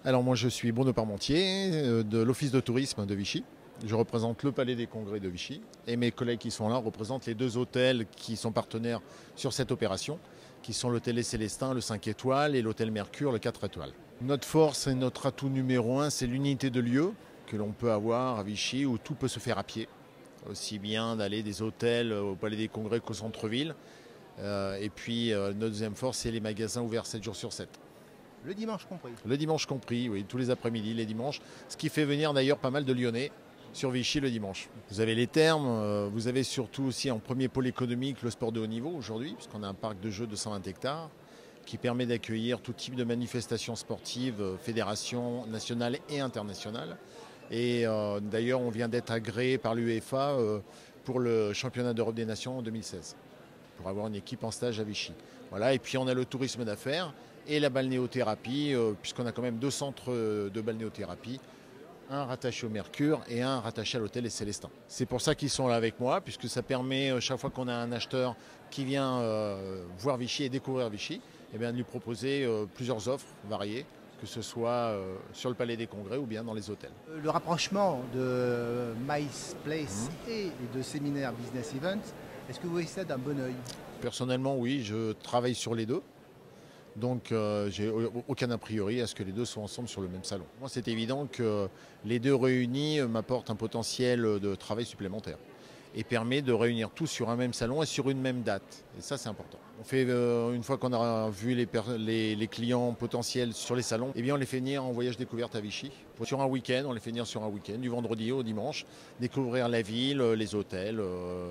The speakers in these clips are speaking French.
Alors moi je suis Bruno Parmentier de l'Office de tourisme de Vichy. Je représente le Palais des Congrès de Vichy et mes collègues qui sont là représentent les deux hôtels qui sont partenaires sur cette opération, qui sont l'hôtel Les Célestins, le 5 étoiles, et l'hôtel Mercure, le 4 étoiles. Notre force et notre atout numéro un, c'est l'unité de lieu que l'on peut avoir à Vichy où tout peut se faire à pied. Aussi bien d'aller des hôtels au Palais des Congrès qu'au centre-ville. Et puis notre deuxième force, c'est les magasins ouverts 7 jours sur 7. Le dimanche compris. Le dimanche compris, oui, tous les après-midi, les dimanches. Ce qui fait venir d'ailleurs pas mal de Lyonnais sur Vichy le dimanche. Vous avez les thermes, vous avez surtout aussi en premier pôle économique le sport de haut niveau aujourd'hui, puisqu'on a un parc de jeux de 120 hectares qui permet d'accueillir tout type de manifestations sportives, fédérations nationales et internationales. Et d'ailleurs, on vient d'être agréé par l'UEFA pour le championnat d'Europe des Nations en 2016, pour avoir une équipe en stage à Vichy. Voilà. Et puis on a le tourisme d'affaires et la balnéothérapie, puisqu'on a quand même deux centres de balnéothérapie, un rattaché au Mercure et un rattaché à l'hôtel Les Célestins. C'est pour ça qu'ils sont là avec moi, puisque ça permet, chaque fois qu'on a un acheteur qui vient voir Vichy et découvrir Vichy, eh bien, de lui proposer plusieurs offres variées, que ce soit sur le Palais des Congrès ou bien dans les hôtels. Le rapprochement de Mice Place et de Séminaire Business Events, est-ce que vous voyez ça d'un bon oeil? Personnellement, oui, je travaille sur les deux. Donc j'ai aucun a priori à ce que les deux soient ensemble sur le même salon. Moi c'est évident que les deux réunis m'apportent un potentiel de travail supplémentaire et permet de réunir tout sur un même salon et sur une même date. Et ça c'est important. On fait, une fois qu'on a vu les clients potentiels sur les salons, eh bien on les fait venir en voyage découverte à Vichy. Sur un week-end, on les fait venir sur un week-end, du vendredi au dimanche, découvrir la ville, les hôtels,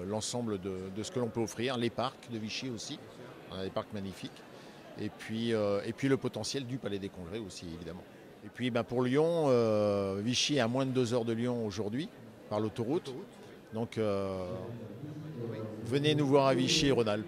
l'ensemble de ce que l'on peut offrir, les parcs de Vichy aussi. On a des parcs magnifiques. Et puis le potentiel du Palais des Congrès aussi, évidemment. Et puis pour Lyon, Vichy est à moins de 2 heures de Lyon aujourd'hui, par l'autoroute. Donc venez nous voir à Vichy et Rhône-Alpes.